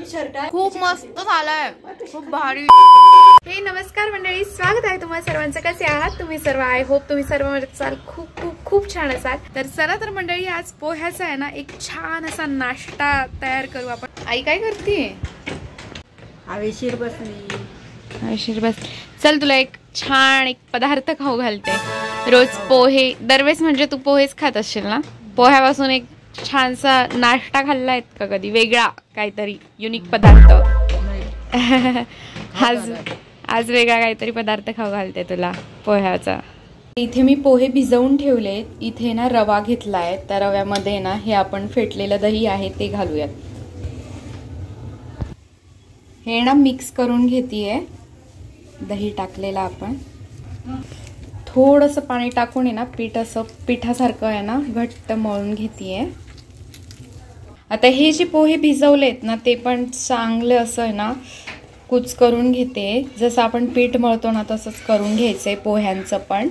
Shirt खूप मस्त झालाय, खूप भारी। हे नमस्कार मंडळी, स्वागत आहे तुम्हा सर्वांचं। कसे आहात तुम्ही सर्व? आय होप तुम्ही सर्व मजेत खूप खूप खूप छान असाल। तर चला तर मंडळी, आज पोह्याचा आहे ना एक छान असा नाश्ता तयार करू आपण। आई काय करते? हवेशीर बसली। हवेशीर बस। चल तुला एक छान एक पदार्थ खाऊ घालते। रोज पोहे, दरवेळेस म्हणजे तू पोहेच खात असशील ना, पोह्यापासून एक छानसा नाश्ता खाल्लायत का कधी? वेगळा काहीतरी युनिक पदार्थ? आज वेगळा काहीतरी पदार्थ खाऊ घालते तुला पोह्याचा। इथे मी पोहे भिजवून ठेवलेत। इथे ना रवा घेतलाय, त्या रव्यामध्ये ना हे आपण फेटलेलं दही आहे ते घालूयात। हे ना मिक्स करून घेतीये, दही टाकलेलं आपण। थोडंसं पाणी टाकून आहे ना पीठ असं पिठासारखं आहे ना घट्ट मळून घेतीये। आता हे जे पोहे भिजवलेत ना ते पण चांगलं असं आहे ना कुच करून घेते। जसं आपण पीठ मळतो ना तसंच करून घ्यायचंय पोह्यांचं पण।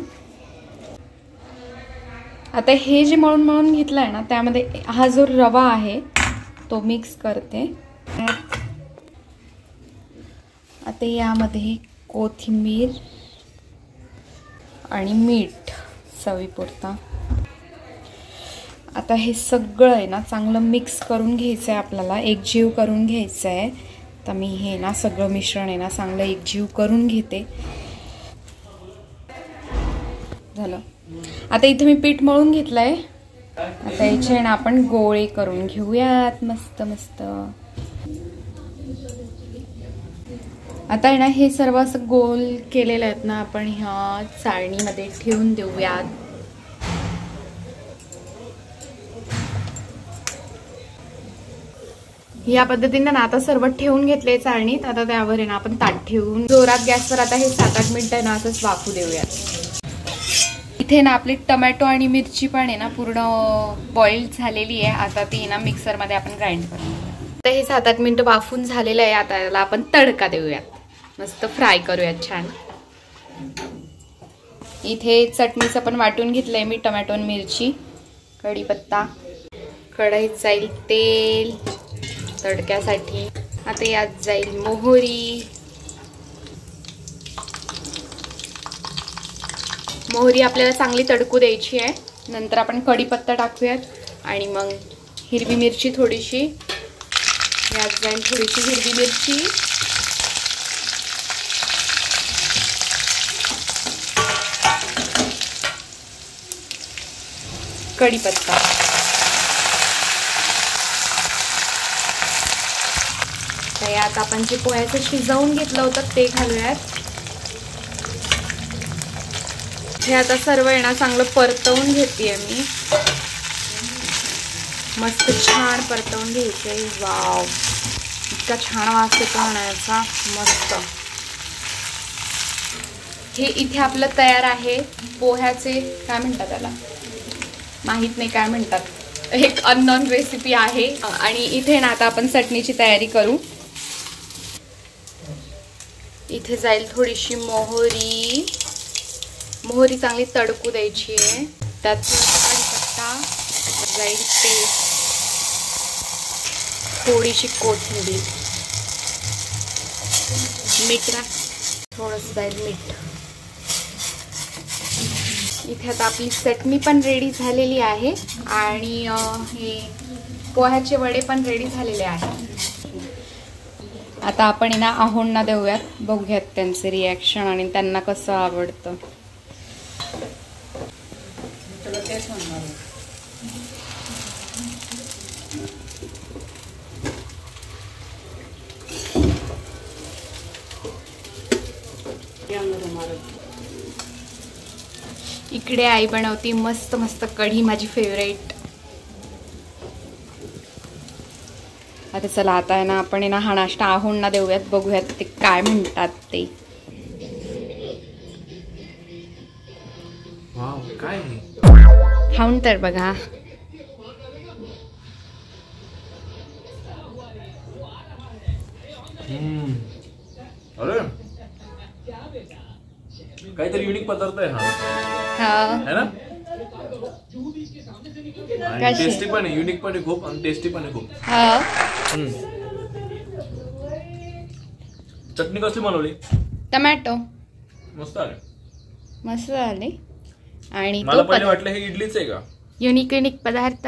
आता हे जे मळून घेतलंय ना त्यामध्ये हा जो रवा आहे तो मिक्स करते। आता यामध्ये कोथिंबीर आणि मीठ चवीपुरता। आता हे सगळं आहे ना चांगलं मिक्स करून घ्यायचं आहे आपल्याला, एकजीव करून घ्यायचं आहे। तर मी हे ना सगळं मिश्रण आहे ना चांगलं एकजीव करून घेते। झालं। आता इथे मी पीठ मळून घेतलंय। आता याचे ना आपण गोळे करून घेऊयात मस्त मस्त। आता आहे ना हे सर्व असं गोल केलेलं आहेत ना आपण ह्या चाळणीमध्ये ठेवून देऊयात। या पद्धतीने ना आता सर्व ठेवून घेतले चाळणीत। आता त्यावर आहे ना आपण ताट ठेवून जोरात गॅसवर आता हे 7-8 मिनिटं ना असंच वाफू देऊयात। इथे ना आपली टोमॅटो आणि मिरची पण आहे ना पूर्ण बॉइल झालेली आहे। आता ती ना मिक्सर मध्ये आपण ग्राइंड करूया। तर हे 7-8 मिनिटं वाफून झालेलं आहे। आता याला आपण तडका देऊयात, मस्त फ्राय करूयात छान। इथे चटणीचं पण वाटून घेतलंय मी, टोमॅटो आणि मिरची, कढीपत्ता। कढईत जाईल तेल तडक्यासाठी। आता यात जाईल मोहरी। मोहरी आपल्याला चांगली तडकू द्यायची आहे। नंतर आपण कढीपत्ता टाकूयात आणि मग हिरवी मिरची थोडीशी। यात जाईल थोडीशी हिरवी मिरची, कढीपत्ता। यात आपण जे पोह्याचं शिजवून घेतलं होतं ते घालूयात। हे आता सर्व आहे ना चांगलं परतवून घेतेय मी, मस्त छान परतवून घ्यायचंय। वाव, इतका छान वास येतो ना याचा, मस्त। हे इथे आपलं तयार आहे पोह्याचे, काय म्हणतात त्याला माहित नाही काय म्हणतात, एक अननोन रेसिपी आहे। आणि इथे ना आता आपण चटणीची तयारी करू। इथे जाईल थोडीशी मोहरी, मोहरी चांगली तडकू द्यायची आहे। त्यात कढीपत्ता जाईल, पेस्ट, थोडीशी कोथिंबीर, मीठ, थोडंसं जाईल मीठ। इथे आता आपली चटणी पण रेडी झालेली आहे आणि हे पोह्याचे वडे पण रेडी झालेले आहेत। आता आपण ना आहोंना देऊयात, बघूयात त्यांचे रिॲक्शन आणि त्यांना कसं आवडतं। इकडे आई बनवती मस्त मस्त कढी, माझी फेवरेट। आता चला, आता आहे ना आपण ना हा नाश्ता आहोंना देऊयात, बघूयात ते काय म्हणतात ते। वाव, काय खाऊन तर बघा। अरे काहीतरी युनिक पदार्थ आहे हा, है ना? टेस्टी पण आहे, युनिक पण आहे खूप, आणि टेस्टी पण आहे खूप। चटणी कसली बनवली? टमॅटो. मस्त आहे. मस्त झाली. आणि मला पहिले वाटलं हे इडलीच आहे का? युनिक पदार्थ.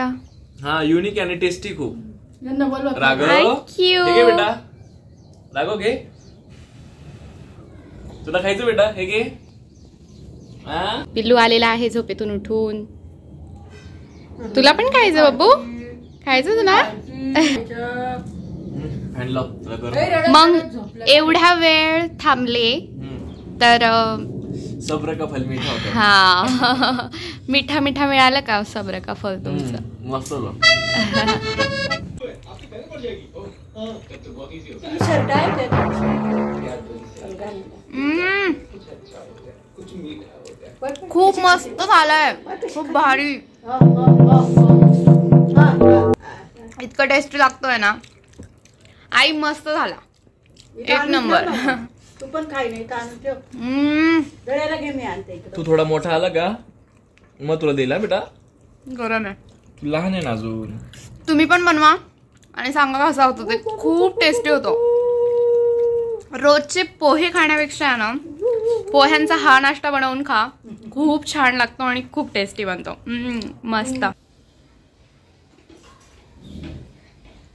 हा, युनिक आणि टेस्टी खूप. Raghav Thank you. हे घे बेटा. राघव घे. तुला खायचं बेटा? हे घे. पिल्लू आलेला आहे झोपेतून उठून. तुला पण खायचं बाबू? खायचं तुला? मग एवढा वेळ थांबले तर सब्र का फल मीठा होता. हा. मिठा मिळालं का सब्र का फल तुमचं? मस्त खूप मस्त झालंय. खूप भारी. इतकं टेस्टी लागतोय ना. आई मस्त झाला. एक नंबर. तू पण खाई नाही घे मी आणते. तू थोडा मोठा आला का मग तुला दिला बेटा. गरम आहे. तू लहान आहे ना अजून. तुम्ही पण बनवा आणि सांगा कसा होतो ते. खूप टेस्टी होतो. रोजचे पोहे खाण्यापेक्षा ना पोह्यांचा हा नाश्ता बनवून खा. खूप छान लागतो आणि खूप टेस्टी बनतो. मस्त.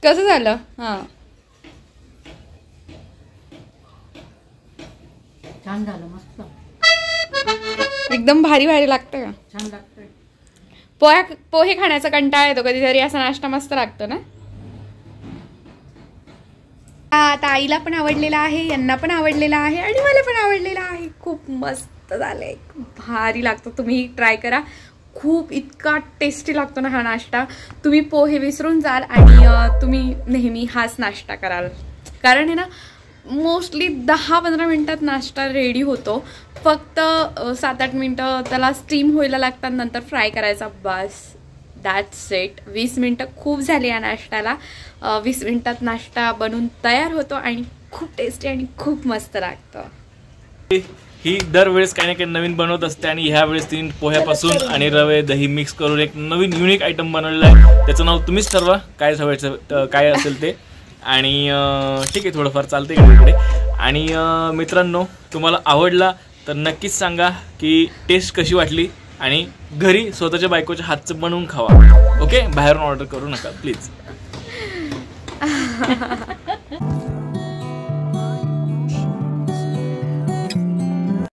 कसं झालं? हा, छान झालं. मस्त एकदम भारी लागतं का? छान लागतंय. पोहे खाण्याचा कंटाळा येतो कधीतरी. असा नाश्ता मस्त लागतो ना. आता आईला पण आवडलेला आहे, यांना पण आवडलेला आहे आणि मला पण आवडलेला आहे. खूप मस्त झालंय. खूप भारी लागतो. तुम्ही ट्राय करा. खूप इतका टेस्टी लागतो ना हा नाश्ता. तुम्ही पोहे विसरून जाल आणि तुम्ही नेहमी हाच नाश्ता कराल. कारण आहे ना मोस्टली 10-15 मिनिटात नाश्ता रेडी होतो. फक्त 7-8 मिनिटं त्याला स्टीम व्हायला लागतात. नंतर फ्राय करायचा. बस दॅट्स इट. 20 मिनिटं खूप झाली या नाश्त्याला. 20 मिनिटात नाश्ता बनून तयार होतो आणि खूप टेस्टी आणि खूप मस्त लागतं. ही दरवेळेस काही ना काही नवीन बनवत असते आणि ह्या वेळेस तीन पोह्यापासून आणि रवे दही मिक्स करून एक नवीन युनिक आयटम बनवलेला आहे. त्याचं नाव तुम्हीच ठरवा काय हवं काय असेल ते. आणि ठीक आहे, थोडंफार चालते इकडे. आणि मित्रांनो, तुम्हाला आवडला तर नक्कीच सांगा की टेस्ट कशी वाटली. आणि घरी स्वतःच्या बायकोच्या हातचं बनवून खावा. ओके, बाहेरून ऑर्डर करू नका प्लीज.